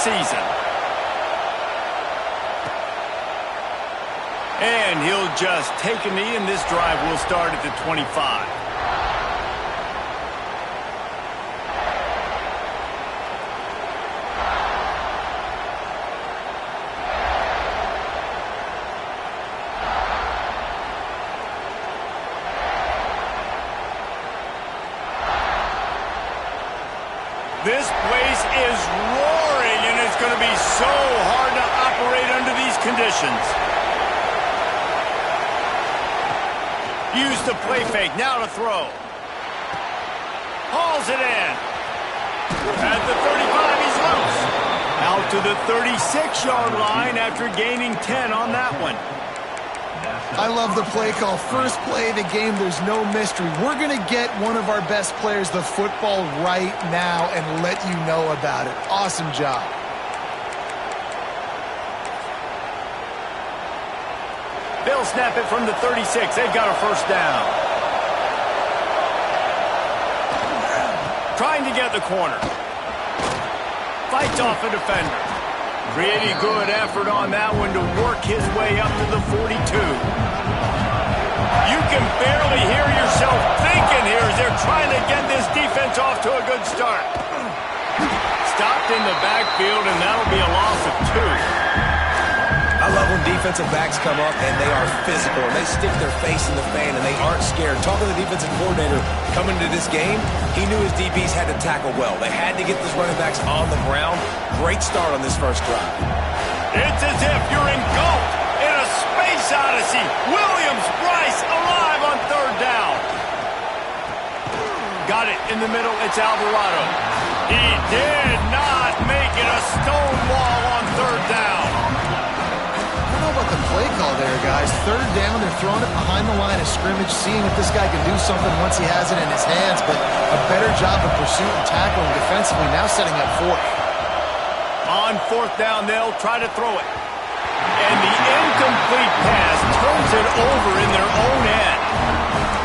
season. And he'll just take a knee, and this drive will start at the 25. This place is roaring, and it's going to be so hard to operate under these conditions. Use the play fake, now to throw. Hauls it in. At the 35, he's loose. Out to the 36-yard line after gaining 10 on that one. I love the play call. First play of the game, there's no mystery. We're going to get one of our best players the football right now and let you know about it. Awesome job. They'll snap it from the 36. They've got a first down. Trying to get the corner. Fights off a defender. Pretty good effort on that one to work his way up to the 42. You can barely hear yourself thinking here as they're trying to get this defense off to a good start. Stopped in the backfield, and that'll be a loss of 2. I love when defensive backs come up and they are physical and they stick their face in the fan and they aren't scared. Talking to the defensive coordinator coming into this game, he knew his DBs had to tackle well. They had to get these running backs on the ground. Great start on this first drive. It's as if you're engulfed in a space odyssey. Williams-Brice alive on third down. Got it in the middle. It's Alvarado. He did not make it a stonewall on third down. About the play call there, guys. Third down, they're throwing it behind the line of scrimmage, seeing if this guy can do something once he has it in his hands, but a better job of pursuit and tackling defensively, now setting up fourth. On fourth down, they'll try to throw it. And the incomplete pass turns it over in their own end.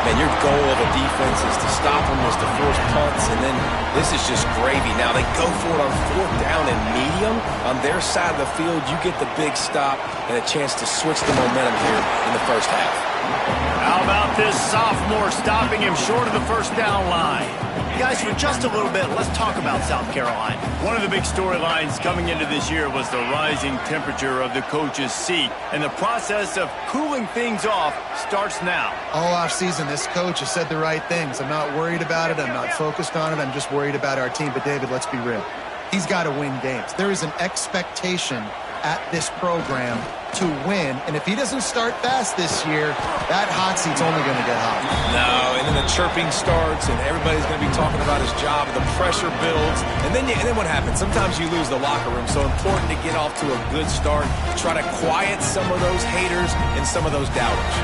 Man, your goal of a defense is to stop them, is to force punts, and then this is just gravy. Now they go for it on fourth down and medium. On their side of the field, you get the big stop and a chance to switch the momentum here in the first half. How about this sophomore stopping him short of the first down line? Guys, for just a little bit, let's talk about South Carolina. One of the big storylines coming into this year was the rising temperature of the coach's seat, and the process of cooling things off starts now. All offseason, this coach has said the right things. I'm not worried about it. I'm not focused on it. I'm just worried about our team. But, David, let's be real. He's got to win games. There is an expectation at this program to win, and if he doesn't start fast this year, that hot seat's only going to get hot. No, and then the chirping starts, and everybody's going to be talking about his job, and the pressure builds, and then what happens? Sometimes you lose the locker room, so important to get off to a good start, try to quiet some of those haters and some of those doubters.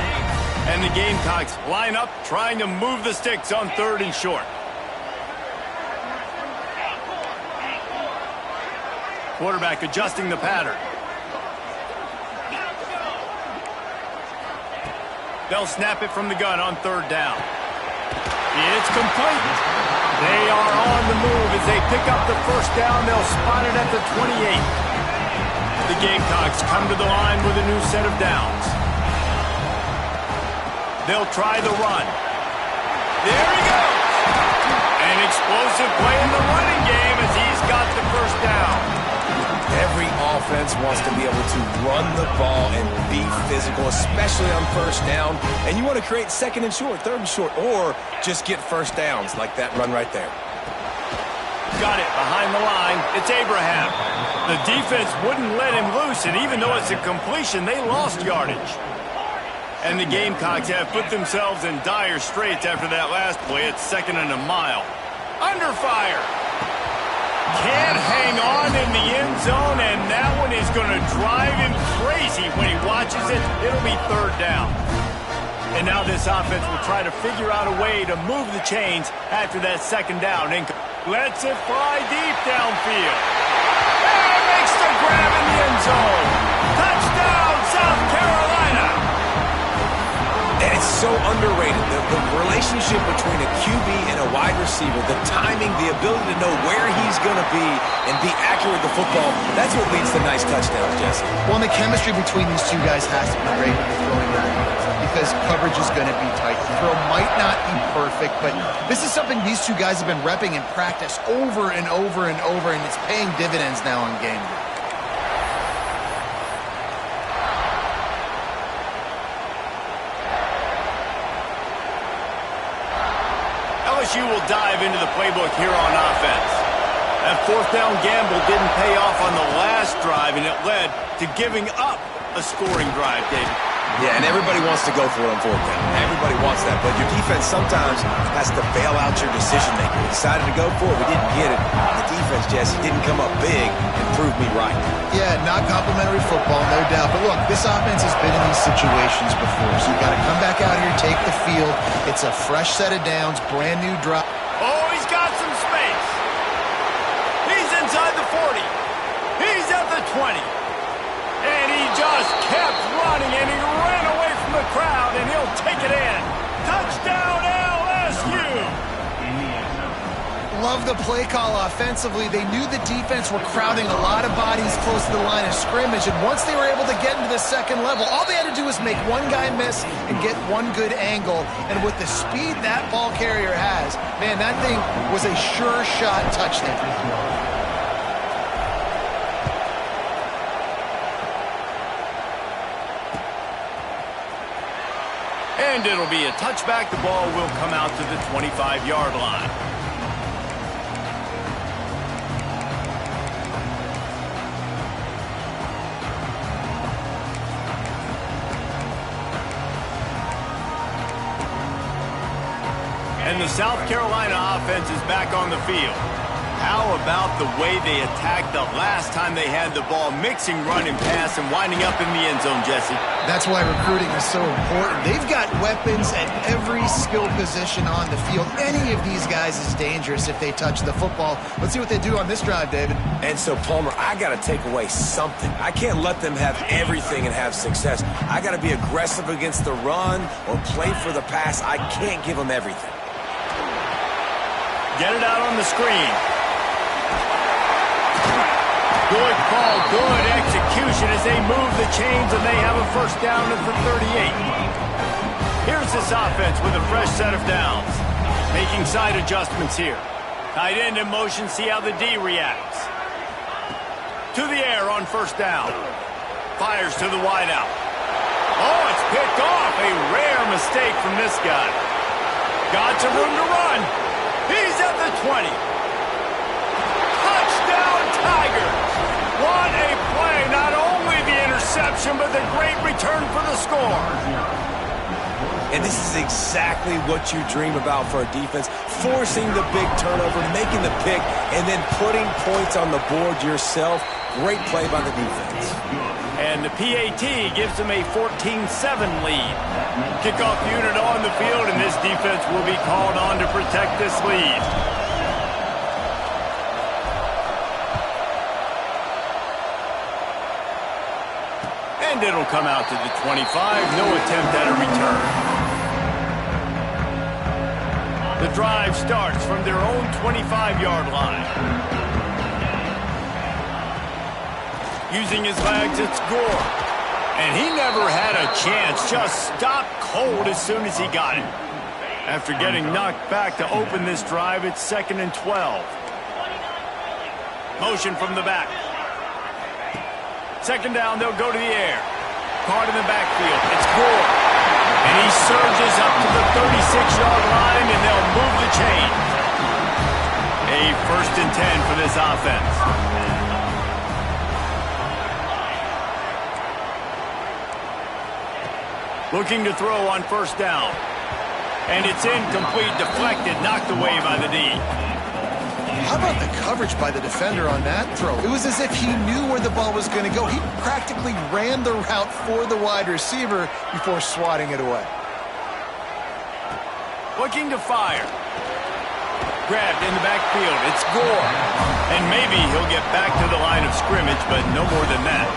And the Gamecocks line up, trying to move the sticks on third and short. Quarterback adjusting the pattern. They'll snap it from the gun on third down. It's complete. They are on the move as they pick up the first down. They'll spot it at the 28. The Gamecocks come to the line with a new set of downs. They'll try the run. There he goes. An explosive play in the running game as he's got the first down. Every offense wants to be able to run the ball and be physical, especially on first down. And you want to create second and short, third and short, or just get first downs like that run right there. Got it behind the line. It's Abraham. The defense wouldn't let him loose, and even though it's a completion, they lost yardage. And the Gamecocks have put themselves in dire straits after that last play. It's second and a mile. Under fire. Can't hang on in the end zone, and that one is going to drive him crazy when he watches it. It'll be third down. And now this offense will try to figure out a way to move the chains after that second down. And lets it fly deep downfield. And makes the grab in the end zone. Touchdown, South Carolina. And it's It's so underrated. The relationship between a QB and a wide receiver, the timing, the ability to know where he's going to be and be accurate with the football, that's what leads to nice touchdowns, Jesse. Well, and the chemistry between these two guys has to be great when you're throwing that because coverage is going to be tight. The throw might not be perfect, but this is something these two guys have been repping in practice over and over and over, and it's paying dividends now on game day. LSU will dive into the playbook here on offense. That fourth down gamble didn't pay off on the last drive, and it led to giving up a scoring drive, David. Yeah, and everybody wants to go for it on fourth down. Everybody wants that, but your defense sometimes has to bail out your decision-making. We decided to go for it. We didn't get it. The defense, Jesse, didn't come up big and prove me right. Yeah, not complimentary football, no doubt. But look, this offense has been in these situations before, so you've got to come back out here, take the field. It's a fresh set of downs, brand new drop. Oh, he's got some space. He's inside the 40. He's at the 20. And he just kept running, and he ran away from the crowd, and he'll take it in. Touchdown, LSU! Love the play call offensively. They knew the defense were crowding a lot of bodies close to the line of scrimmage, and once they were able to get into the second level, all they had to do was make one guy miss and get one good angle. And with the speed that ball carrier has, man, that thing was a sure shot touchdown. And it'll be a touchback. The ball will come out to the 25-yard line. And the South Carolina offense is back on the field. How about the way they attacked the last time they had the ball, mixing run and pass and winding up in the end zone, Jesse? That's why recruiting is so important. They've got weapons at every skill position on the field. Any of these guys is dangerous if they touch the football. Let's see what they do on this drive, David. And so, Palmer, I got to take away something. I can't let them have everything and have success. I got to be aggressive against the run or play for the pass. I can't give them everything. Get it out on the screen. Good call, good execution as they move the chains, and they have a first down at the 38. Here's this offense with a fresh set of downs. Making side adjustments here. Tight end in motion, see how the D reacts. To the air on first down. Fires to the wideout. Oh, it's picked off. A rare mistake from this guy. Got some room to run. He's at the 20. Touchdown, Tigers. What a play. Not only the interception, but the great return for the score. And this is exactly what you dream about for a defense. Forcing the big turnover, making the pick, and then putting points on the board yourself. Great play by the defense. And the PAT gives them a 14-7 lead. Kickoff unit on the field, and this defense will be called on to protect this lead. And it'll come out to the 25. No attempt at a return. The drive starts from their own 25-yard line. Using his legs, it's Gore. And he never had a chance. Just stopped cold as soon as he got it. After getting knocked back to open this drive, it's 2nd and 12. Motion from the back. Second down, they'll go to the air. Caught in the backfield. It's Gore. And he surges up to the 36-yard line, and they'll move the chain. A 1st and 10 for this offense. Looking to throw on first down. And it's incomplete, deflected, knocked away by the D. How about the coverage by the defender on that throw? It was as if he knew where the ball was going to go. He practically ran the route for the wide receiver before swatting it away. Looking to fire. Grabbed in the backfield. It's Gore. And maybe he'll get back to the line of scrimmage, but no more than that.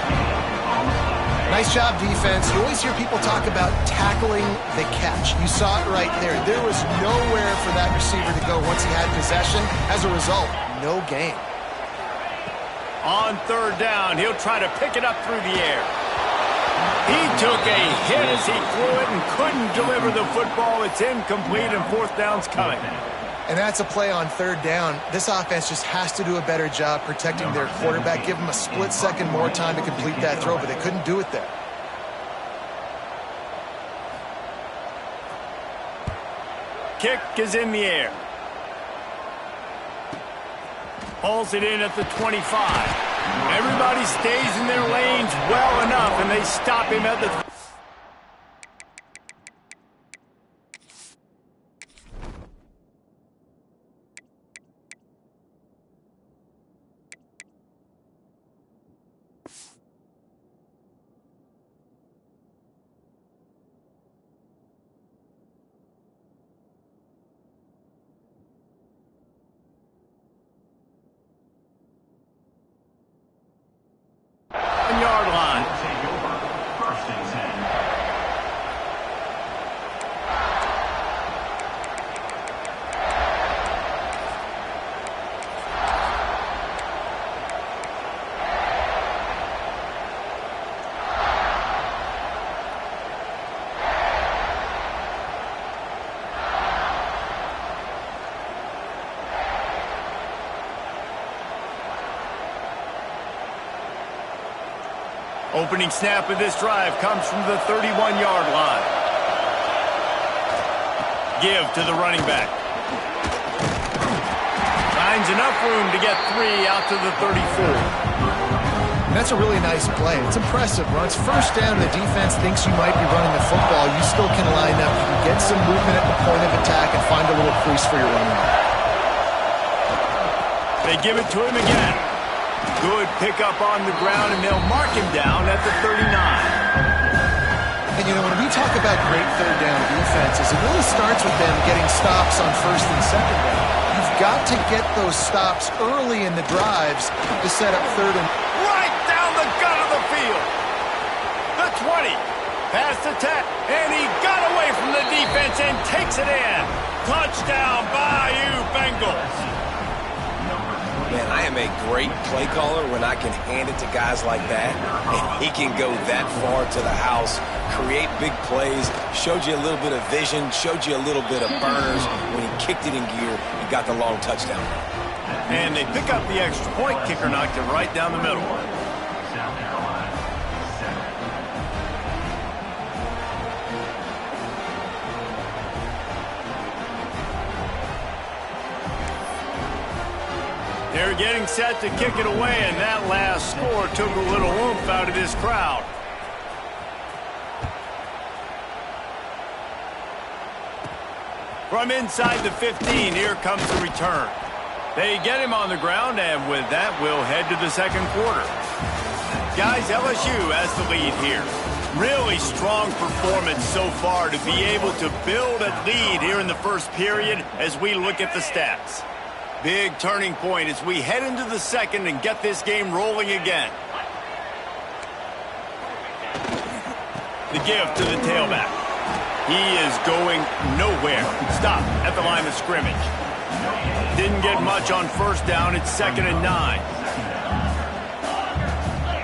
Nice job, defense. You always hear people talk about tackling the catch. You saw it right there. There was nowhere for that receiver to go once he had possession. As a result, no gain. On third down, he'll try to pick it up through the air. He took a hit as he threw it and couldn't deliver the football. It's incomplete, and fourth down's coming. And that's a play on third down. This offense just has to do a better job protecting their quarterback. Give them a split second more time to complete that throw, but they couldn't do it there. Kick is in the air. Hauls it in at the 25. Everybody stays in their lanes well enough, and they stop him at the... yard line. First and 10. Opening snap of this drive comes from the 31-yard line. Give to the running back. Finds enough room to get 3 out to the 34. That's a really nice play. It's impressive. When it's first down, the defense thinks you might be running the football. You still can line up. You can get some movement at the point of attack and find a little crease for your running back. They give it to him again. Good pickup on the ground, and they'll mark him down at the 39. And, you know, when we talk about great third down defenses, it really starts with them getting stops on first and second down. You've got to get those stops early in the drives to set up third and... Right down the gut of the field. The 20. Past the 10. And he got away from the defense and takes it in. Touchdown, Bayou Bengals. Man, I am a great play caller when I can hand it to guys like that. And he can go that far to the house, create big plays, showed you a little bit of vision, showed you a little bit of burners. When he kicked it in gear, he got the long touchdown. And they pick up the extra point. Kicker knocked it right down the middle. South Carolina, 7. They're getting set to kick it away, and that last score took a little oomph out of this crowd. From inside the 15, here comes the return. They get him on the ground, and with that, we'll head to the second quarter. Guys, LSU has the lead here. Really strong performance so far to be able to build a lead here in the first period as we look at the stats. Big turning point as we head into the second and get this game rolling again. The give to the tailback. He is going nowhere. Stop at the line of scrimmage. Didn't get much on first down. It's 2nd and 9.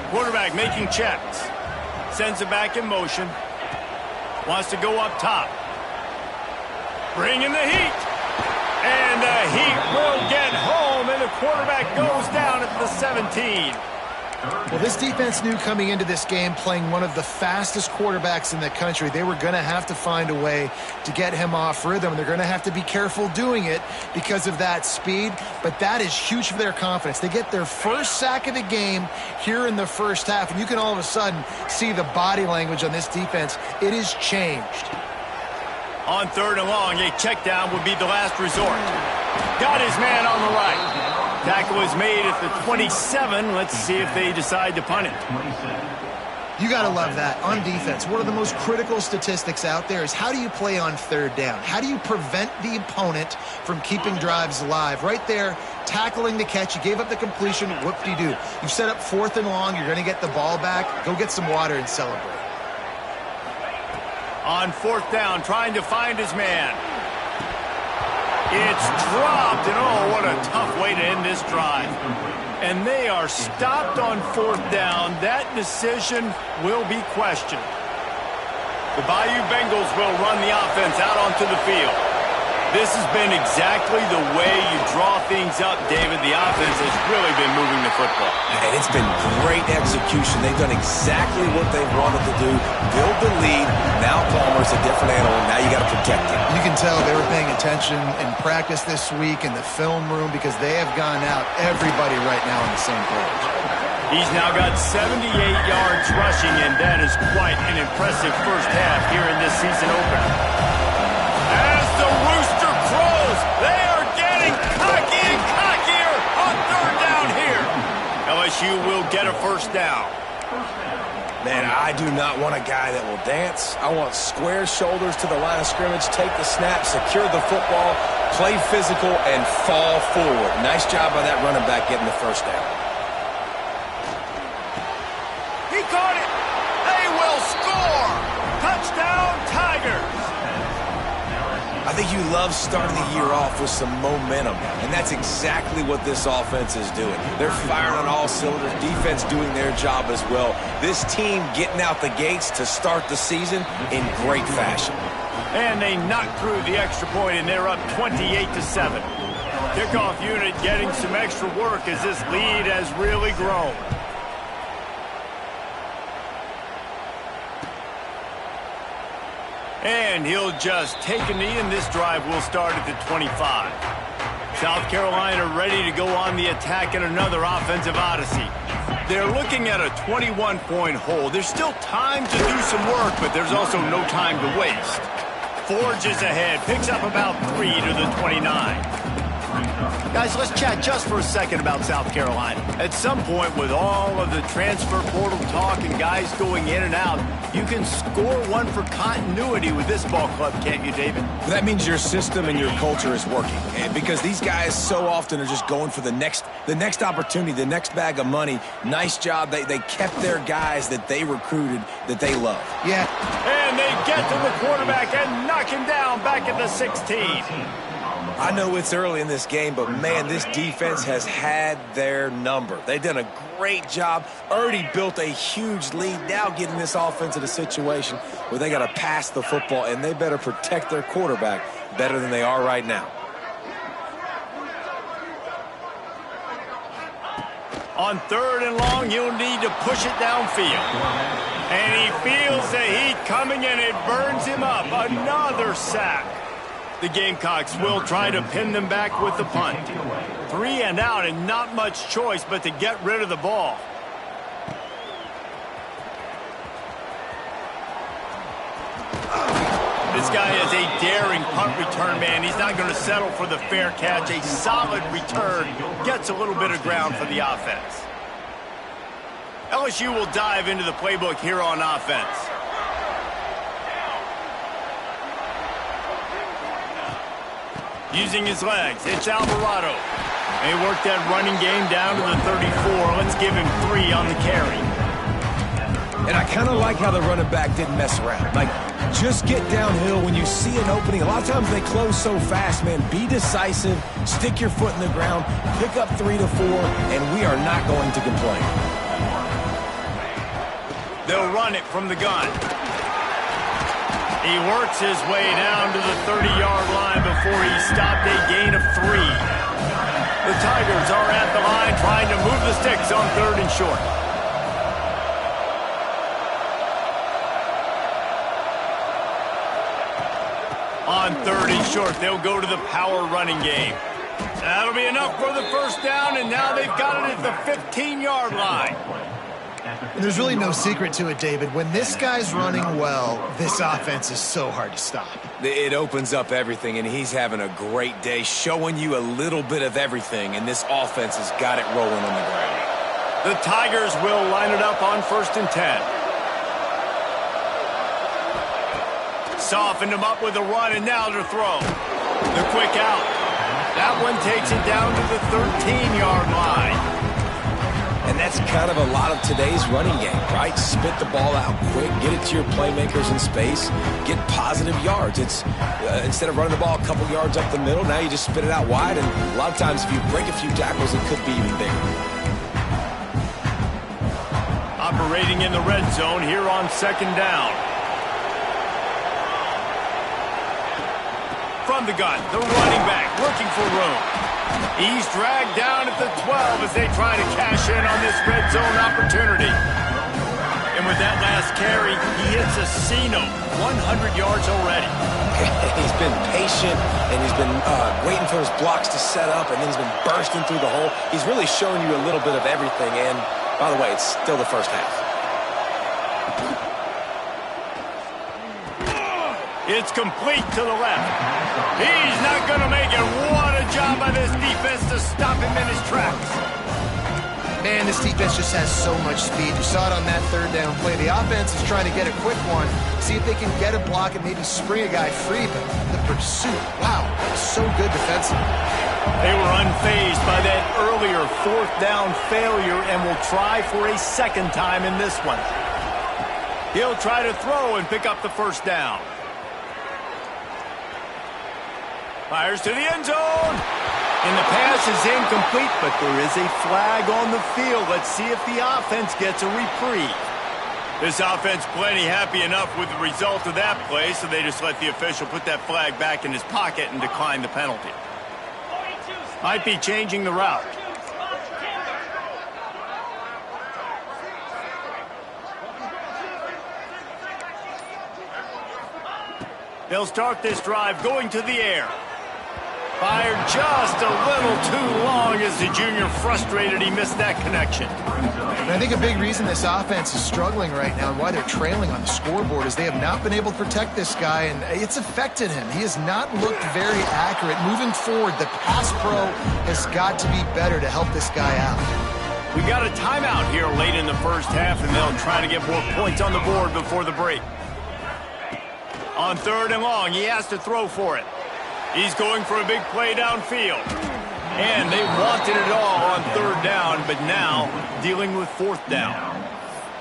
Quarterback making checks. Sends it back in motion. Wants to go up top. Bring in the heat. And the Heat will get home, and the quarterback goes down at the 17. Well, this defense knew coming into this game, playing one of the fastest quarterbacks in the country, they were going to have to find a way to get him off rhythm. They're going to have to be careful doing it because of that speed, but that is huge for their confidence. They get their first sack of the game here in the first half, and you can all of a sudden see the body language on this defense. It has changed. On 3rd and long, a check down would be the last resort. Got his man on the right. Tackle is made at the 27. Let's see if they decide to punt it. You got to love that. On defense, one of the most critical statistics out there is how do you play on third down? How do you prevent the opponent from keeping drives alive? Right there, tackling the catch. You gave up the completion. Whoop-de-doo. You've set up 4th and long. You're going to get the ball back. Go get some water and celebrate. On 4th down, trying to find his man. It's dropped, and oh, what a tough way to end this drive. And they are stopped on 4th down. That decision will be questioned. The Bayou Bengals will run the offense out onto the field. This has been exactly the way you draw things up, David. The offense has really been moving the football. And it's been great execution. They've done exactly what they wanted to do. Build the lead. Now Palmer's a different animal. Now you got to protect him. You can tell they were paying attention in practice this week in the film room because they have gone out everybody right now on the same page. He's now got 78 yards rushing, and that is quite an impressive first half here in this season opener. As the rooster crows, they are getting cocky and cockier on 3rd down here. LSU will get a first down. Man, I do not want a guy that will dance. I want square shoulders to the line of scrimmage, take the snap, secure the football, play physical, and fall forward. Nice job by that running back getting the first down. He caught it. They will score. Touchdown, Tigers. I think you love starting the year off with some momentum, and that's exactly what this offense is doing. They're firing on all cylinders, defense doing their job as well. This team getting out the gates to start the season in great fashion. And they knocked through the extra point, and they're up 28-7. Kickoff unit getting some extra work as this lead has really grown. And he'll just take a knee, and this drive will start at the 25. South Carolina ready to go on the attack in another offensive odyssey. They're looking at a 21-point hole. There's still time to do some work, but there's also no time to waste. Forges ahead, picks up about 3 to the 29. Guys, let's chat just for a second about South Carolina. At some point, with all of the transfer portal talk and guys going in and out, you can score one for continuity with this ball club, can't you, David? That means your system and your culture is working. And because these guys so often are just going for the next opportunity, the next bag of money. Nice job. They kept their guys that they recruited, that they love. Yeah. And they get to the quarterback and knock him down back at the 16. I know it's early in this game, but, man, this defense has had their number. They've done a great job, already built a huge lead, now getting this offense in a situation where they got to pass the football, and they better protect their quarterback better than they are right now. On 3rd and long, he'll need to push it downfield. And he feels the heat coming, and it burns him up. Another sack. The Gamecocks will try to pin them back with the punt. 3 and out, and not much choice but to get rid of the ball. This guy is a daring punt return man. He's not going to settle for the fair catch. A solid return gets a little bit of ground for the offense. LSU will dive into the playbook here on offense. Using his legs, it's Alvarado. They work that running game down to the 34. Let's give him 3 on the carry. And I kind of like how the running back didn't mess around. Like, just get downhill when you see an opening. A lot of times they close so fast, man. Be decisive, stick your foot in the ground, pick up 3 to 4, and we are not going to complain. They'll run it from the gun. He works his way down to the 30-yard line before he stopped a gain of 3. The Tigers are at the line trying to move the sticks on 3rd and short. On 3rd and short, they'll go to the power running game. That'll be enough for the first down, and now they've got it at the 15-yard line. And there's really no secret to it, David. When this guy's running well, this offense is so hard to stop. It opens up everything, and he's having a great day, showing you a little bit of everything, and this offense has got it rolling on the ground. The Tigers will line it up on 1st and 10. softened him up with a run, and now to throw. The quick out. That one takes it down to the 13-yard line. And that's kind of a lot of today's running game, right? Spit the ball out quick, get it to your playmakers in space, get positive yards. It's instead of running the ball a couple yards up the middle, now you just spit it out wide, and a lot of times if you break a few tackles, it could be even bigger. Operating in the red zone here on second down. From the gun, the running back looking for room. He's dragged down at the 12 as they try to cash in on this red zone opportunity. And with that last carry, he hits a C-note, 100 yards already. He's been patient, and he's been waiting for his blocks to set up, and then he's been bursting through the hole. He's really showing you a little bit of everything, and by the way, it's still the first half. It's complete to the left. He's not going to make it. What a job by this defense to stop him in his tracks. Man, this defense just has so much speed. You saw it on that third down play. The offense is trying to get a quick one, see if they can get a block and maybe spring a guy free, but the pursuit, wow, that was so good defensively. They were unfazed by that earlier fourth down failure and will try for a second time in this one. He'll try to throw and pick up the first down. Fires to the end zone. And the pass is incomplete, but there is a flag on the field. Let's see if the offense gets a reprieve. This offense plenty happy enough with the result of that play, so they just let the official put that flag back in his pocket and decline the penalty. Might be changing the route. They'll start this drive going to the air. Fired just a little too long as the junior frustrated he missed that connection. And I think a big reason this offense is struggling right now and why they're trailing on the scoreboard is they have not been able to protect this guy, and it's affected him. He has not looked very accurate. Moving forward, the pass pro has got to be better to help this guy out. We got a timeout here late in the first half, and they'll try to get more points on the board before the break. On third and long, he has to throw for it. He's going for a big play downfield. And they wanted it all on third down, but now dealing with fourth down.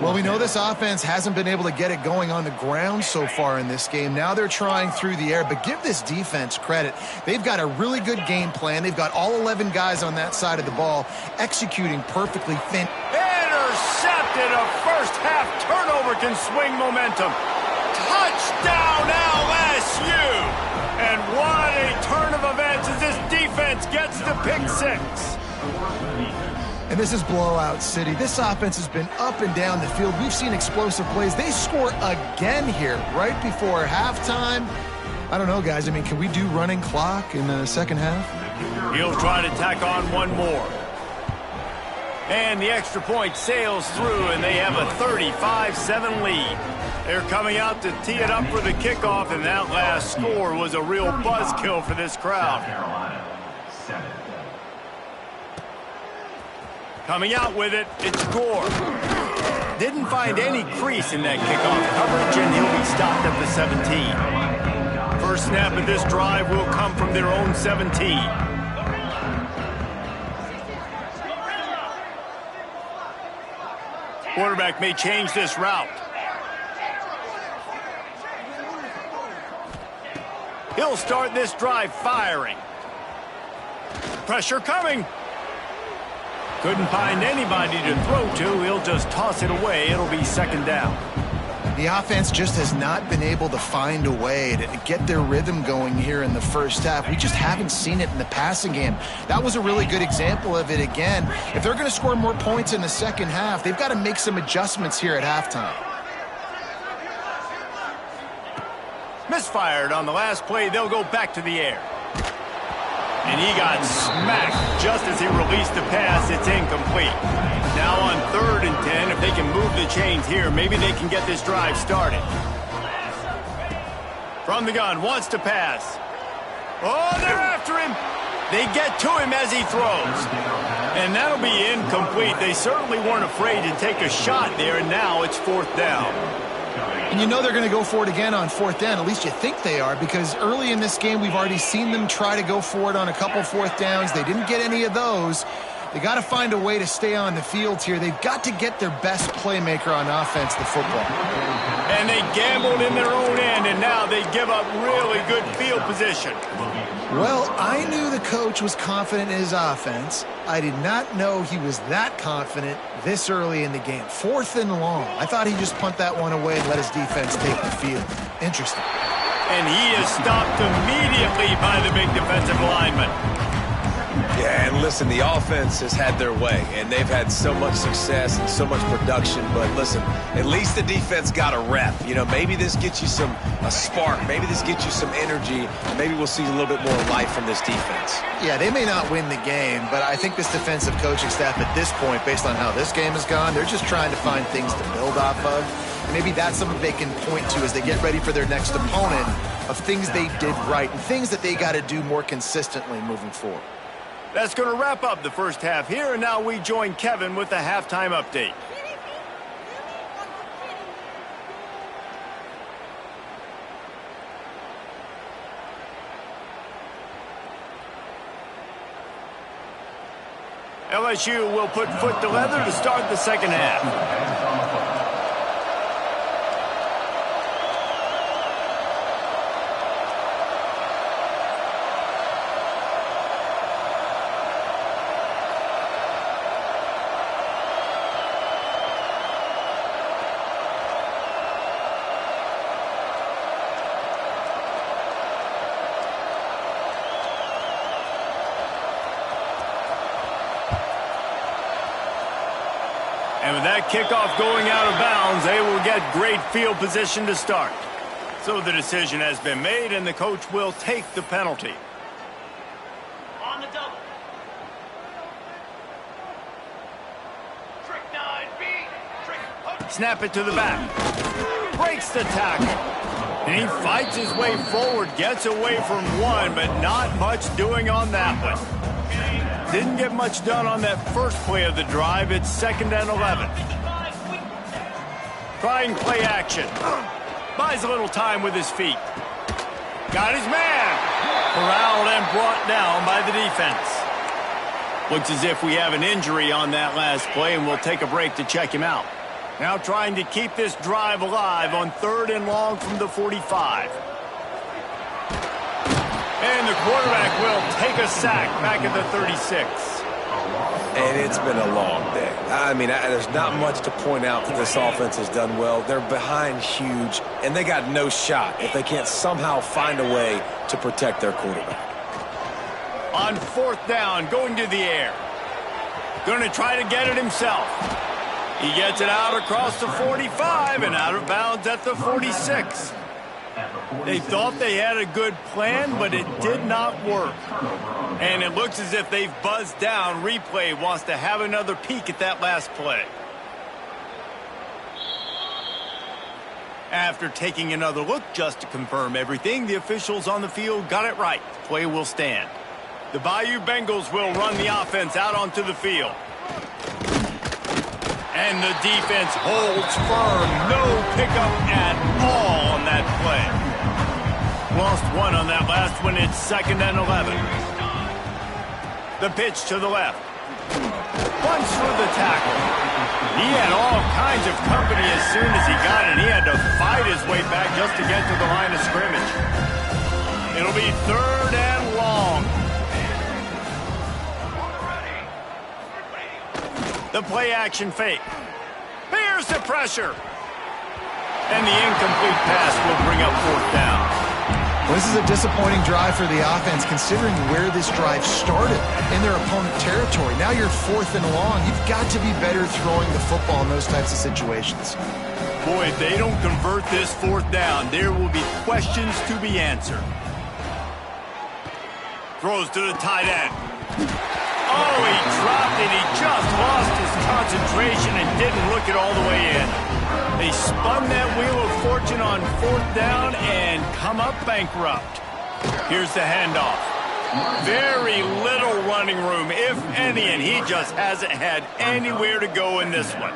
Well, we know this offense hasn't been able to get it going on the ground so far in this game. Now they're trying through the air, but give this defense credit. They've got a really good game plan. They've got all 11 guys on that side of the ball executing perfectly thin. Intercepted. A first half turnover can swing momentum. Touchdown LSU. And what a turn of events as this defense gets to pick six. And this is blowout city. This offense has been up and down the field. We've seen explosive plays. They score again here right before halftime. I don't know, guys. I mean, can we do running clock in the second half? He'll try to tack on one more. And the extra point sails through, and they have a 35-7 lead. They're coming out to tee it up for the kickoff, and that last score was a real buzzkill for this crowd. Coming out with it, it's Gore. Didn't find any crease in that kickoff coverage, and he'll be stopped at the 17. First snap of this drive will come from their own 17. Quarterback may change this route. He'll start this drive firing. Pressure coming. Couldn't find anybody to throw to. He'll just toss it away. It'll be second down. The offense just has not been able to find a way to get their rhythm going here in the first half. We just haven't seen it in the passing game. That was a really good example of it again. If they're going to score more points in the second half, they've got to make some adjustments here at halftime. Misfired on the last play. They'll go back to the air. And he got smacked just as he released the pass. It's incomplete. Now on 3rd and 10, if they can move the chains here, maybe they can get this drive started. From the gun, wants to pass. Oh, they're after him. They get to him as he throws. And that'll be incomplete. They certainly weren't afraid to take a shot there, and now it's 4th down. And you know they're going to go for it again on fourth down. At least you think they are, because early in this game we've already seen them try to go for it on a couple fourth downs. They didn't get any of those. They got to find a way to stay on the field here. They've got to get their best playmaker on offense, the football. And they gambled in their own end, and now they give up really good field position. Well, I knew the coach was confident in his offense. I did not know he was that confident this early in the game. 4th and long. I thought he'd just punt that one away and let his defense take the field. Interesting. And he is stopped immediately by the big defensive lineman. Yeah, and listen, the offense has had their way, and they've had so much success and so much production. But listen, at least the defense got a rep. You know, maybe this gets you a spark. Maybe this gets you some energy. And maybe we'll see a little bit more life from this defense. Yeah, they may not win the game, but I think this defensive coaching staff at this point, based on how this game has gone, they're just trying to find things to build off of. And maybe that's something they can point to as they get ready for their next opponent, of things they did right and things that they got to do more consistently moving forward. That's going to wrap up the first half here, and now we join Kevin with the halftime update. LSU will put foot to leather to start the second half. And with that kickoff going out of bounds, they will get great field position to start. So the decision has been made, and the coach will take the penalty. On the double. Trick 9B. Trick. Snap it to the back. Breaks the tackle. And he fights his way forward, gets away from one, but not much doing on that one. Didn't get much done on that first play of the drive. It's 2nd and 11. Trying play action. Buys a little time with his feet. Got his man. Corralled and brought down by the defense. Looks as if we have an injury on that last play, and we'll take a break to check him out. Now trying to keep this drive alive on 3rd and long from the 45. And the quarterback will take a sack back at the 36. And it's been a long day. I mean, there's not much to point out that this offense has done well. They're behind huge, and they got no shot if they can't somehow find a way to protect their quarterback. On 4th down, going to the air. Going to try to get it himself. He gets it out across the 45 and out of bounds at the 46. They thought they had a good plan, but it did not work. And it looks as if they've buzzed down. Replay wants to have another peek at that last play. After taking another look just to confirm everything, the officials on the field got it right. Play will stand. The Bayou Bengals will run the offense out onto the field. And the defense holds firm. No pickup at all on that play. Lost one on that last one. It's 2nd and 11. The pitch to the left. Punch for the tackle. He had all kinds of company as soon as he got it. He had to fight his way back just to get to the line of scrimmage. It'll be 3rd and long. The play action fake. Here's the pressure. And the incomplete pass will bring up 4th down. Well, this is a disappointing drive for the offense, considering where this drive started in their opponent territory. Now you're 4th and long. You've got to be better throwing the football in those types of situations. Boy, if they don't convert this 4th down, there will be questions to be answered. Throws to the tight end. Oh, he dropped it. He just lost his concentration and didn't look it all the way in. They spun that wheel of fortune on 4th down and come up bankrupt. Here's the handoff. Very little running room, if any, and he just hasn't had anywhere to go in this one.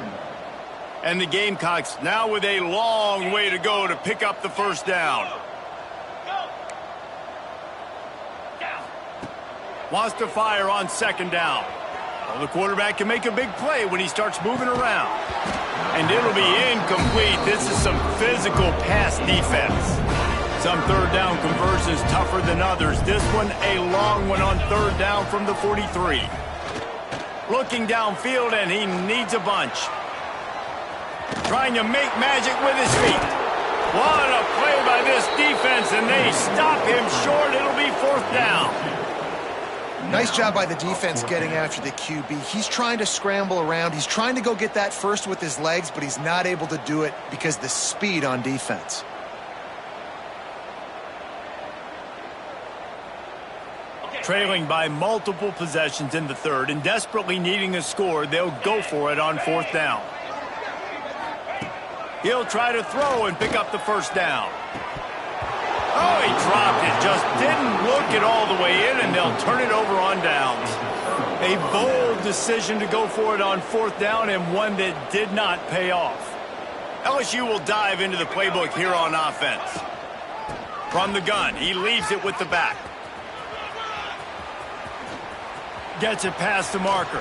And the Gamecocks now with a long way to go to pick up the first down. Wants to fire on second down. Well, the quarterback can make a big play when he starts moving around. And it'll be incomplete. This is some physical pass defense. Some third down conversions tougher than others. This one a long one on third down from the 43. Looking downfield, and he needs a bunch. Trying to make magic with his feet. What a play by this defense, and they stop him short. It'll be fourth down. Nice job by the defense getting after the QB. He's trying to scramble around. He's trying to go get that first with his legs, but he's not able to do it because of the speed on defense. Trailing by multiple possessions in the third and desperately needing a score, they'll go for it on fourth down. He'll try to throw and pick up the first down. Oh, he dropped it. Just didn't look it all the way in, and they'll turn it over on downs. A bold decision to go for it on fourth down, and one that did not pay off. LSU will dive into the playbook here on offense. From the gun, he leaves it with the back. Gets it past the marker.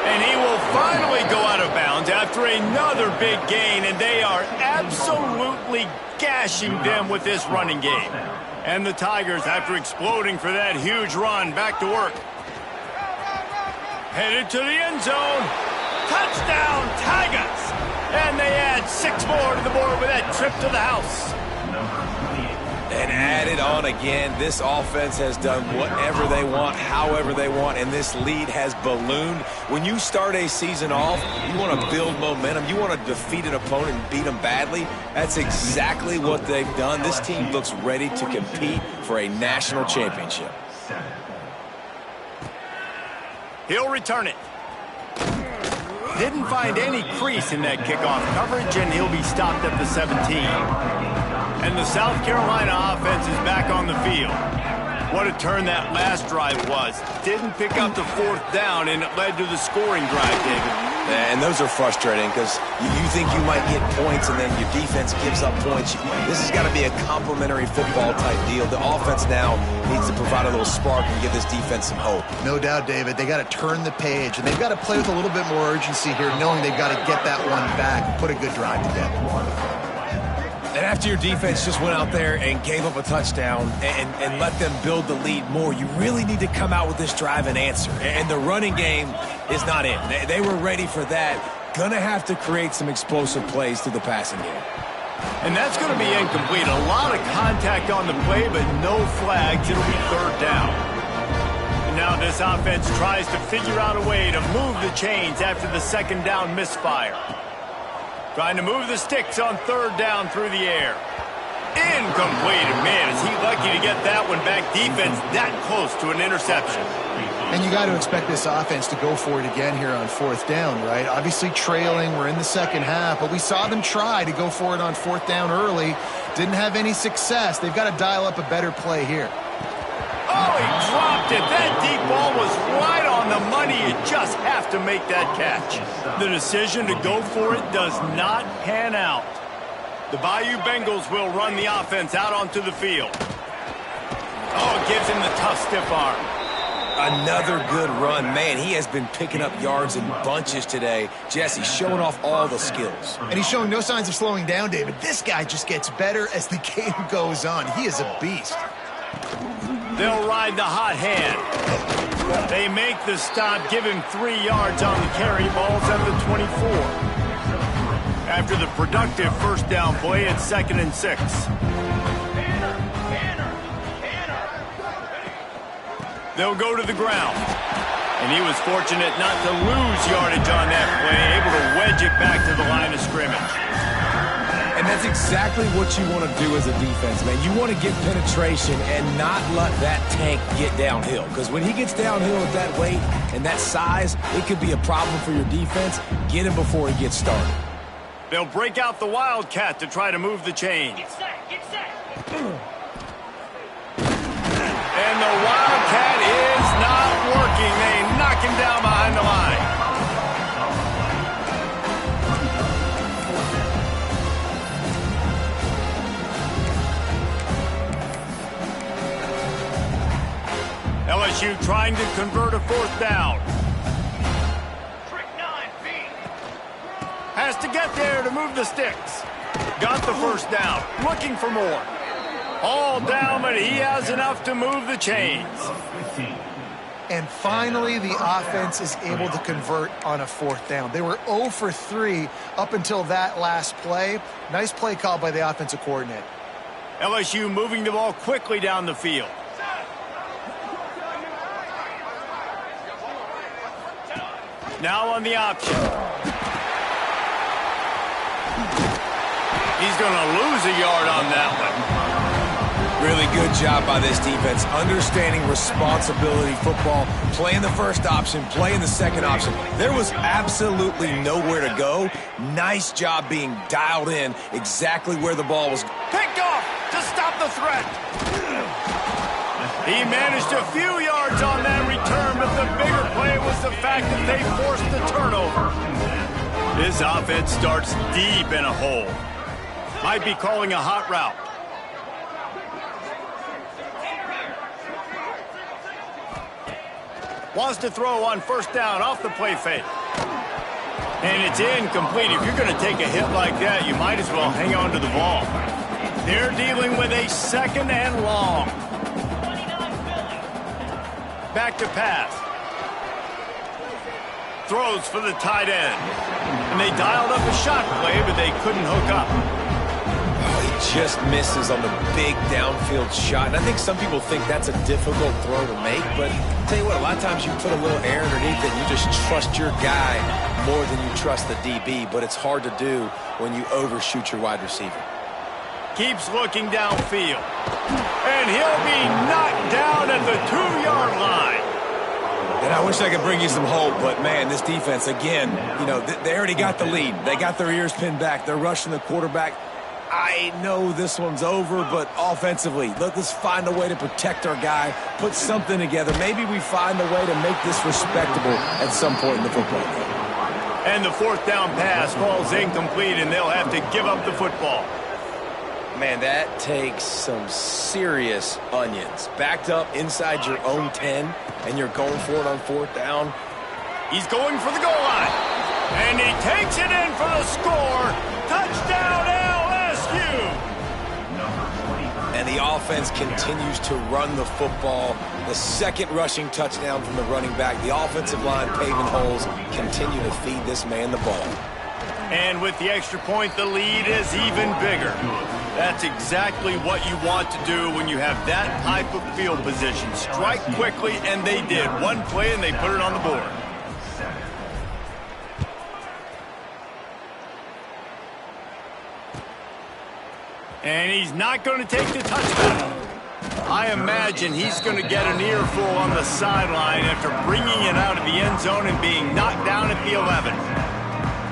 And he will finally go out of bounds after another big gain, and they are absolutely gashing them with this running game. And the Tigers, after exploding for that huge run, back to work. Headed to the end zone. Touchdown, Tigers! And they add 6 more to the board with that trip to the house. And added on again. This offense has done whatever they want, however they want, and this lead has ballooned. When you start a season off, you want to build momentum. You want to defeat an opponent and beat them badly. That's exactly what they've done. This team looks ready to compete for a national championship. He'll return it. Didn't find any crease in that kickoff coverage, and he'll be stopped at the 17. And the South Carolina offense is back on the field. What a turn that last drive was. Didn't pick up the fourth down, and it led to the scoring drive, David. And those are frustrating because you think you might get points, and then your defense gives up points. This has got to be a complementary football-type deal. The offense now needs to provide a little spark and give this defense some hope. No doubt, David. They got to turn the page, and they've got to play with a little bit more urgency here, knowing they've got to get that one back and put a good drive together. And after your defense just went out there and gave up a touchdown and let them build the lead more, you really need to come out with this drive and answer. And the running game is not in. They were ready for that. Going to have to create some explosive plays through the passing game. And that's going to be incomplete. A lot of contact on the play, but no flags. It'll be third down. And now this offense tries to figure out a way to move the chains after the second down misfire. Trying to move the sticks on third down through the air. Incomplete. Man, is he lucky to get that one back. Defense that close to an interception. And you got to expect this offense to go for it again here on fourth down, right? Obviously trailing. We're in the second half, but we saw them try to go for it on fourth down early. Didn't have any success. They've got to dial up a better play here. Oh, he dropped it. That deep ball was right on the money. You just have to make that catch. The decision to go for it does not pan out. The Bayou Bengals will run the offense out onto the field. Oh, it gives him the tough stiff arm. Another good run. Man, he has been picking up yards in bunches today. Jesse showing off all the skills. And he's showing no signs of slowing down, David. This guy just gets better as the game goes on. He is a beast. They'll ride the hot hand. They make the stop, give him 3 yards on the carry. Ball's at the 24. After the productive first down play, it's 2nd and 6. They'll go to the ground. And he was fortunate not to lose yardage on that play, able to wedge it back to the line of scrimmage. And that's exactly what you want to do as a defense, man. You want to get penetration and not let that tank get downhill. Because when he gets downhill at that weight and that size, it could be a problem for your defense. Get him before he gets started. They'll break out the Wildcat to try to move the chains. Get set, get set. And the Wildcat is not working. They knock him down behind the line. LSU trying to convert a fourth down. Trick 9, feet. Has to get there to move the sticks. Got the first down. Looking for more. All down, but he has enough to move the chains. And finally, the offense is able to convert on a fourth down. They were 0 for 3 up until that last play. Nice play call by the offensive coordinator. LSU moving the ball quickly down the field. Now on the option. He's going to lose a yard on that one. Really good job by this defense, understanding responsibility football, playing the first option, playing the second option. There was absolutely nowhere to go. Nice job being dialed in exactly where the ball was. Picked off to stop the threat. He managed a few yards on that return, but the bigger play was the fact that they forced the turnover. This offense starts deep in a hole. Might be calling a hot route. Wants to throw on first down off the play fake. And it's incomplete. If you're going to take a hit like that, you might as well hang on to the ball. They're dealing with a second and long. Back to pass. Throws for the tight end. And they dialed up a shot play, but they couldn't hook up. Oh, he just misses on the big downfield shot. And I think some people think that's a difficult throw to make, but I'll tell you what, a lot of times you put a little air underneath it and you just trust your guy more than you trust the DB, but it's hard to do when you overshoot your wide receiver. Keeps looking downfield. And he'll be knocked down at the 2-yard line. And I wish I could bring you some hope, but, man, this defense, again, you know, they already got the lead. They got their ears pinned back. They're rushing the quarterback. I know this one's over, but offensively, let's find a way to protect our guy, put something together. Maybe we find a way to make this respectable at some point in the football game. And the fourth down pass falls incomplete, and they'll have to give up the football. Man, that takes some serious onions. Backed up inside your own 10, and you're going for it on fourth down. He's going for the goal line. And he takes it in for the score. Touchdown, LSU! And the offense continues to run the football. The second rushing touchdown from the running back. The offensive line paving holes. Continue to feed this man the ball. And with the extra point, the lead is even bigger. That's exactly what you want to do when you have that type of field position. Strike quickly, and they did. One play, and they put it on the board. And he's not going to take the touchdown. I imagine he's going to get an earful on the sideline after bringing it out of the end zone and being knocked down at the 11.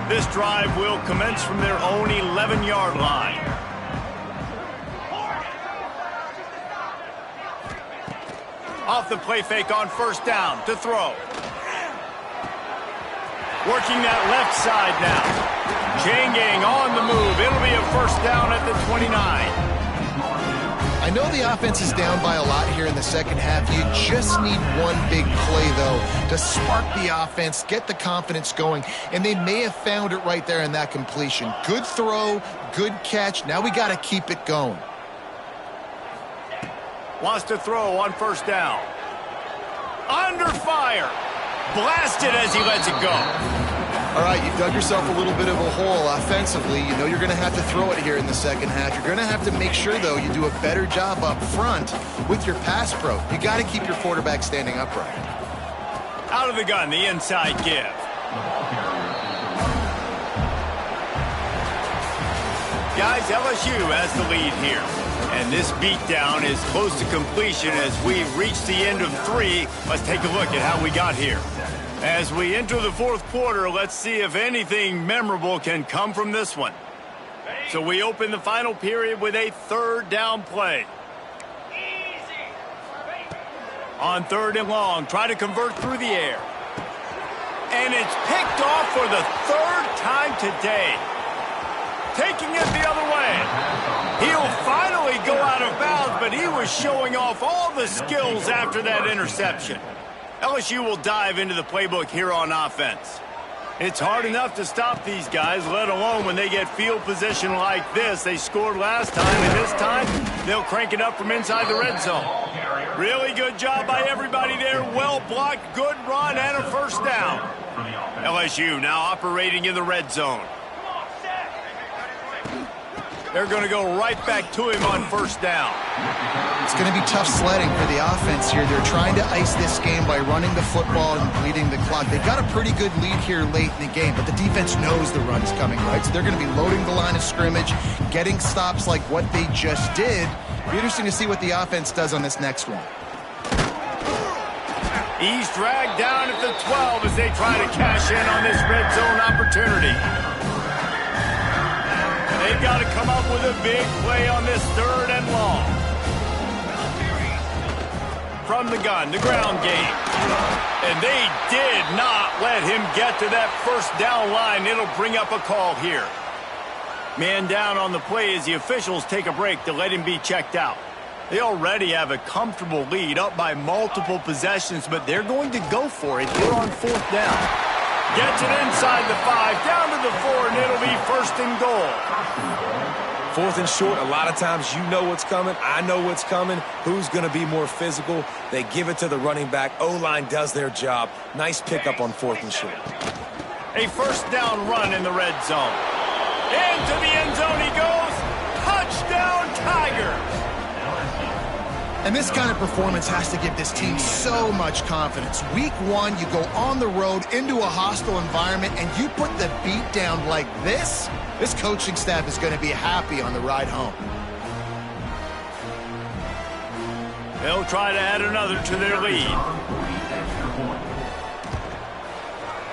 This drive will commence from their own 11-yard line. Off the play fake on first down to throw. Working that left side now. Chain gang on the move. It'll be a first down at the 29. I know the offense is down by a lot here in the second half. You just need one big play, though, to spark the offense, get the confidence going, and they may have found it right there in that completion. Good throw, good catch. Now we got to keep it going. Wants to throw on first down. Under fire. Blasted as he lets it go. All right, you've dug yourself a little bit of a hole offensively. You know you're going to have to throw it here in the second half. You're going to have to make sure, though, you do a better job up front with your pass pro. You got to keep your quarterback standing upright. Out of the gun, the inside give. Guys, LSU has the lead here. And this beatdown is close to completion as we reach the end of 3. Let's take a look at how we got here. As we enter the fourth quarter, let's see if anything memorable can come from this one. So we open the final period with a third down play. On third and long, try to convert through the air. And it's picked off for the third time today. Taking it the other way. He'll finally go out of bounds, but he was showing off all the skills after that interception. LSU will dive into the playbook here on offense. It's hard enough to stop these guys, let alone when they get field position like this. They scored last time, and this time they'll crank it up from inside the red zone. Really good job by everybody there. Well blocked, good run, and a first down. LSU now operating in the red zone. They're going to go right back to him on first down. It's going to be tough sledding for the offense here. They're trying to ice this game by running the football and bleeding the clock. They've got a pretty good lead here late in the game, but the defense knows the run is coming, right? So they're going to be loading the line of scrimmage, getting stops like what they just did. It'll be interesting to see what the offense does on this next one. He's dragged down at the 12 as they try to cash in on this red zone opportunity. They've got to come up with a big play on this 3rd and long. From the gun, the ground game. And they did not let him get to that first down line. It'll bring up a call here. Man down on the play as the officials take a break to let him be checked out. They already have a comfortable lead up by multiple possessions, but they're going to go for it here on 4th down. Gets it inside the 5, down to the 4, and it'll be 1st and goal. 4th and short, a lot of times you know what's coming. I know what's coming. Who's going to be more physical? They give it to the running back. O-line does their job. Nice pickup on 4th and short. A first down run in the red zone. Into the end zone he goes. Touchdown, Tigers. And this kind of performance has to give this team so much confidence. Week 1, you go on the road into a hostile environment, and you put the beat down like this. This coaching staff is going to be happy on the ride home. They'll try to add another to their lead.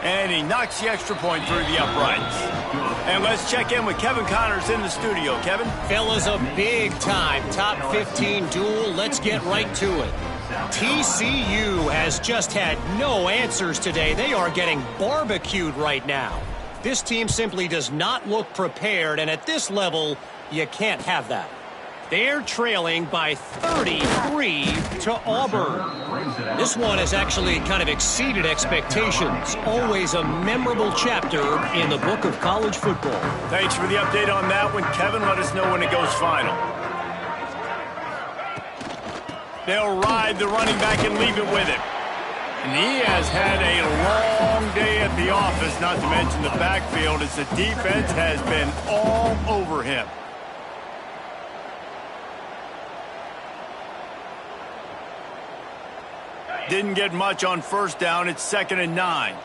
And he knocks the extra point through the uprights. And let's check in with Kevin Connors in the studio. Kevin? Fellas, a big-time top 15 duel. Let's get right to it. TCU has just had no answers today. They are getting barbecued right now. This team simply does not look prepared, and at this level, you can't have that. They're trailing by 33 to Auburn. This one has actually kind of exceeded expectations. Always a memorable chapter in the book of college football. Thanks for the update on that one, Kevin. Let us know when it goes final. They'll ride the running back and leave it with him. And he has had a long day at the office, not to mention the backfield, as the defense has been all over him. Didn't get much on first down. It's 2nd and 9.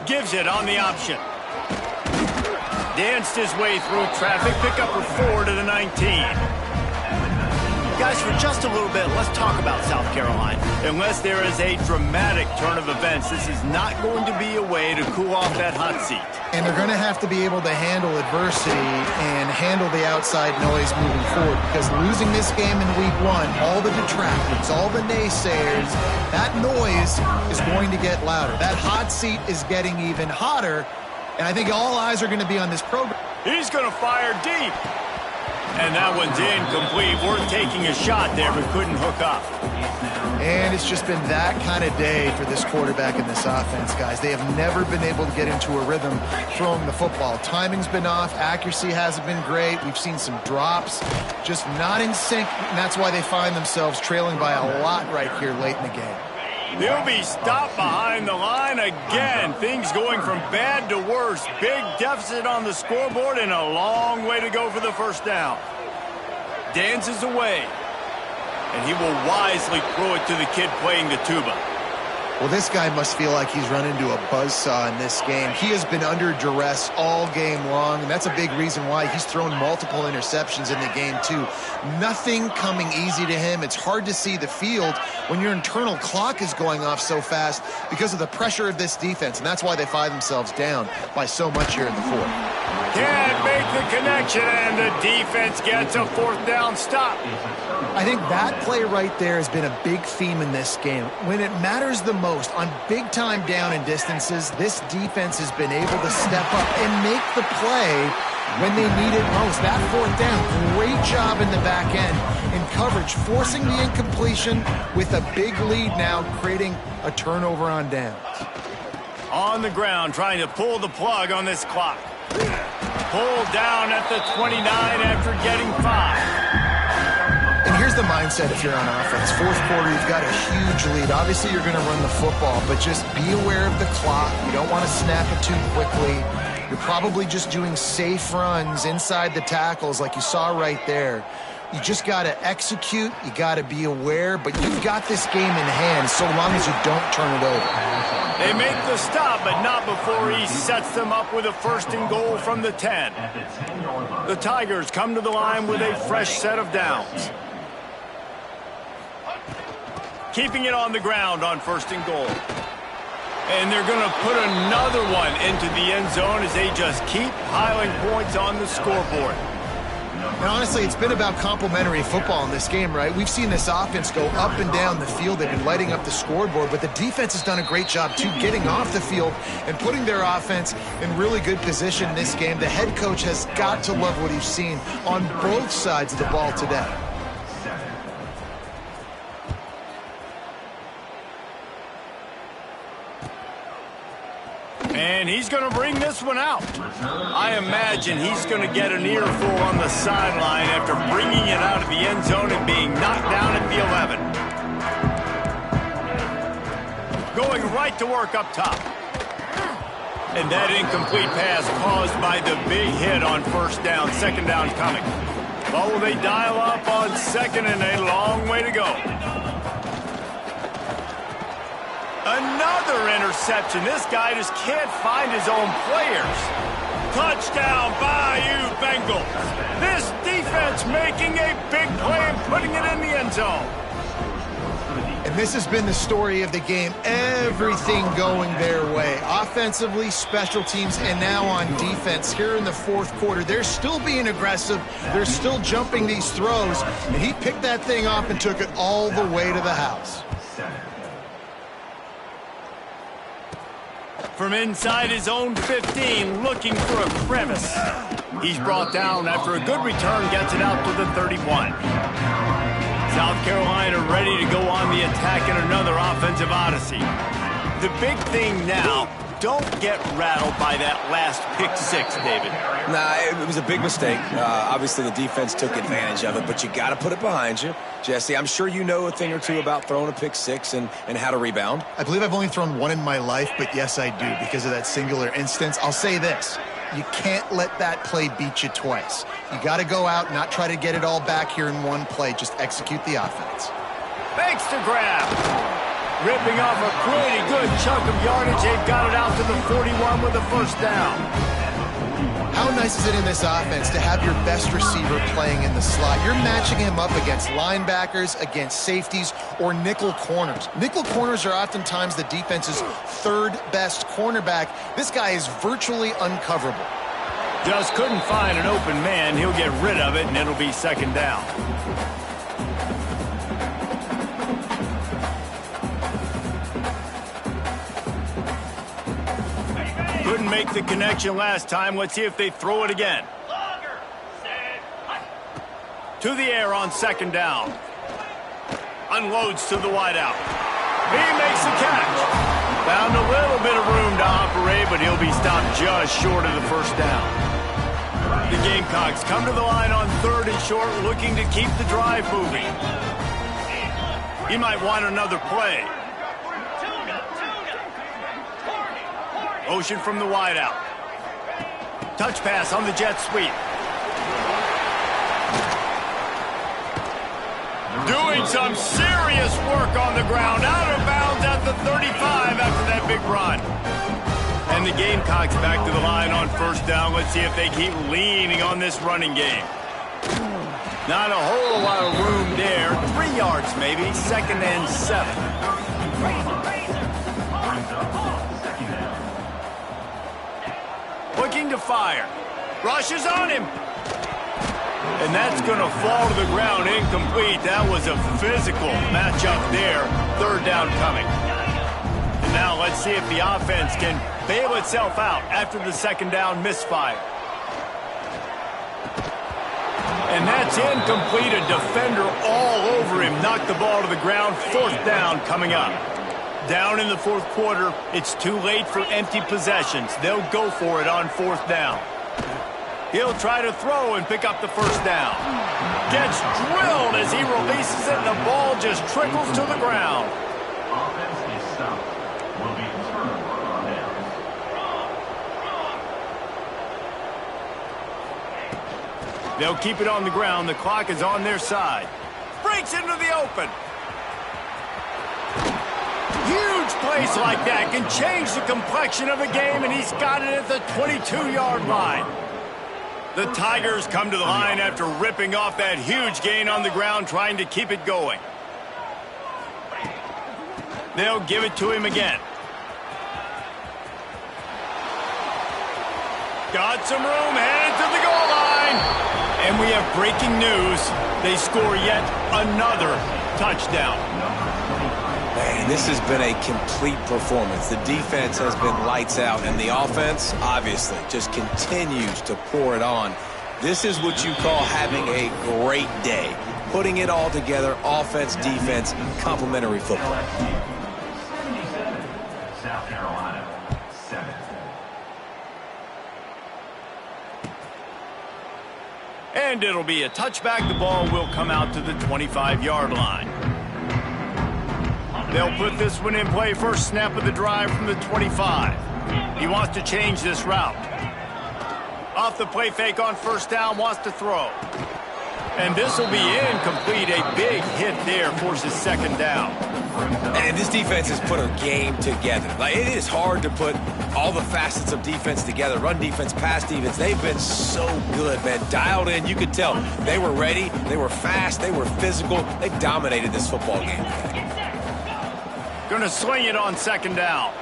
Gives it on the option. Danced his way through traffic. Pick up a 4 to the 19. Guys, for just a little bit, let's talk about South Carolina. Unless there is a dramatic turn of events, this is not going to be a way to cool off that hot seat. And they're going to have to be able to handle adversity and handle the outside noise moving forward, because losing this game in week 1, all the detractors, all the naysayers, that noise is going to get louder. That hot seat is getting even hotter, and I think all eyes are going to be on this program. He's going to fire deep. And that one's incomplete. Worth taking a shot there, but couldn't hook up. And it's just been that kind of day for this quarterback and this offense, guys. They have never been able to get into a rhythm throwing the football. Timing's been off. Accuracy hasn't been great. We've seen some drops, just not in sync, and that's why they find themselves trailing by a lot right here late in the game. They'll be stopped behind the line again. Things going from bad to worse. Big deficit on the scoreboard and a long way to go for the first down. Dances away. And he will wisely throw it to the kid playing the tuba. Well, this guy must feel like he's run into a buzzsaw in this game. He has been under duress all game long, and that's a big reason why he's thrown multiple interceptions in the game, too. Nothing coming easy to him. It's hard to see the field when your internal clock is going off so fast because of the pressure of this defense, and that's why they find themselves down by so much here in the 4th. Can't make the connection, and the defense gets a fourth down stop. I think that play right there has been a big theme in this game. When it matters the most, on big-time down and distances, this defense has been able to step up and make the play when they need it most. That fourth down, great job in the back end in coverage, forcing the incompletion with a big lead now, creating a turnover on downs. On the ground, trying to pull the plug on this clock. Pulled down at the 29 after getting 5. And here's the mindset if you're on offense. Fourth quarter, you've got a huge lead. Obviously, you're going to run the football, but just be aware of the clock. You don't want to snap it too quickly. You're probably just doing safe runs inside the tackles like you saw right there. You just got to execute. You got to be aware, but you've got this game in hand so long as you don't turn it over. They make the stop, but not before he sets them up with a 1st and goal from the 10. The Tigers come to the line with a fresh set of downs. Keeping it on the ground on 1st and goal. And they're going to put another one into the end zone as they just keep piling points on the scoreboard. And honestly, it's been about complementary football in this game, right? We've seen this offense go up and down the field. They've been lighting up the scoreboard, but the defense has done a great job, too, getting off the field and putting their offense in really good position in this game. The head coach has got to love what he's seen on both sides of the ball today. And he's going to bring this one out. I imagine he's going to get an earful on the sideline after bringing it out of the end zone and being knocked down at the 11. Going right to work up top. And that incomplete pass caused by the big hit on 1st down. 2nd down coming. But will they dial up on 2nd and a long way to go? Another interception. This guy just can't find his own players. Touchdown, Bayou Bengals. This defense making a big play and putting it in the end zone. And this has been the story of the game. Everything going their way. Offensively, special teams, and now on defense here in the 4th quarter. They're still being aggressive. They're still jumping these throws. And he picked that thing up and took it all the way to the house. From inside his own 15, looking for a crevice. He's brought down after a good return, gets it out to the 31. South Carolina ready to go on the attack in another offensive odyssey. The big thing now, don't get rattled by that last pick-6, David. Nah, it was a big mistake. Obviously, the defense took advantage of it, but you got to put it behind you. Jesse, I'm sure you know a thing or two about throwing a pick-6 and how to rebound. I believe I've only thrown one in my life, but yes, I do because of that singular instance. I'll say this. You can't let that play beat you twice. You got to go out, not try to get it all back here in one play. Just execute the offense. Thanks to grab. Ripping off a pretty good chunk of yardage. They've got it out to the 41 with a 1st down. How nice is it in this offense to have your best receiver playing in the slot? You're matching him up against linebackers, against safeties, or nickel corners. Nickel corners are oftentimes the defense's 3rd best cornerback. This guy is virtually uncoverable. Just couldn't find an open man. He'll get rid of it, and it'll be 2nd down. Couldn't make the connection last time. Let's see if they throw it again. To the air on 2nd down. Unloads to the wideout. He makes the catch. Found a little bit of room to operate, but he'll be stopped just short of the 1st down. The Gamecocks come to the line on 3rd and short, looking to keep the drive moving. He might want another play. Motion from the wideout. Touch pass on the jet sweep. Doing some serious work on the ground. Out of bounds at the 35 after that big run. And the Gamecocks back to the line on 1st down. Let's see if they keep leaning on this running game. Not a whole lot of room there. 3 yards maybe. 2nd and 7. Looking to fire. Rushes on him. And that's going to fall to the ground incomplete. That was a physical matchup there. Third down coming. And now let's see if the offense can bail itself out after the second down misfire. And that's incomplete. A defender all over him. Knocked the ball to the ground. Fourth down coming up. Down in the fourth quarter, it's too late for empty possessions. They'll go for it on fourth down. He'll try to throw and pick up the first down. Gets drilled as he releases it, and the ball just trickles to the ground. Offense is stopped. Will be turnover on downs. They'll keep it on the ground. The clock is on their side. Breaks into the open. Huge plays like that can change the complexion of a game, and he's got it at the 22-yard line. The Tigers come to the line after ripping off that huge gain on the ground, trying to keep it going. They'll give it to him again. Got some room, headed to the goal line. And we have breaking news. They score yet another touchdown. Man, this has been a complete performance. The defense has been lights out, and the offense, obviously, just continues to pour it on. This is what you call having a great day. Putting it all together, offense, defense, complementary football. 77, South Carolina, 7. And it'll be a touchback. The ball will come out to the 25-yard line. They'll put this one in play. First snap of the drive from the 25. He wants to change this route. Off the play fake on first down, wants to throw. And this will be incomplete. A big hit there, forces second down. And this defense has put a game together. Like, it is hard to put all the facets of defense together. Run defense, pass defense. They've been so good, man. Dialed in. You could tell they were ready. They were fast. They were physical. They dominated this football game. Going to swing it on second down.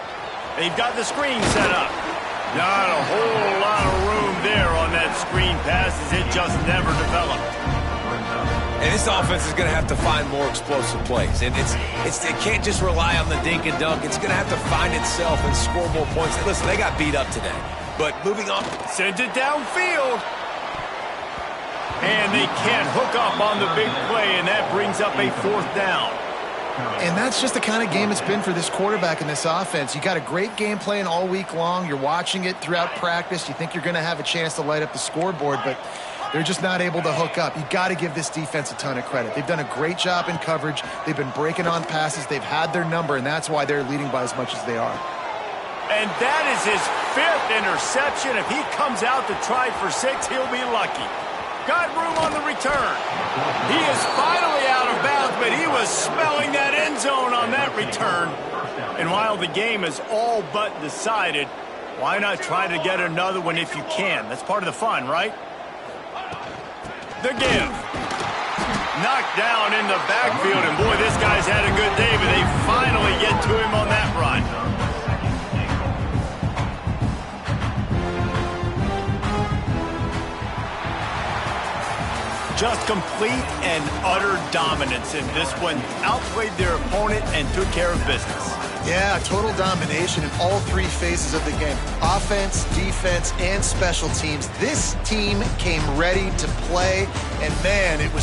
They've got the screen set up. Not a whole lot of room there on that screen pass, as it just never developed. And this offense is going to have to find more explosive plays. And it can't just rely on the dink and dunk. It's going to have to find itself and score more points. Listen, they got beat up today. But moving on. Sends it downfield. And they can't hook up on the big play, and that brings up a fourth down. And that's just the kind of game it's been for this quarterback and this offense. You got a great game plan all week long. You're watching it throughout practice. You think you're going to have a chance to light up the scoreboard, but they're just not able to hook up. You got to give this defense a ton of credit. They've done a great job in coverage. They've been breaking on passes. They've had their number, and that's why they're leading by as much as they are. And that is his fifth interception. If he comes out to try for 6, he'll be lucky. Got room on the return. He is finally out of bounds, but he was smelling that end zone on that return. And while the game is all but decided, why not try to get another one if you can? That's part of the fun, right? The give. Knocked down in the backfield, and boy, this guy's had a good day, but they finally get to him on that run. Just complete and utter dominance in this one. Outplayed their opponent and took care of business. Yeah, total domination in all three phases of the game. Offense, defense, and special teams. This team came ready to play, and man, it was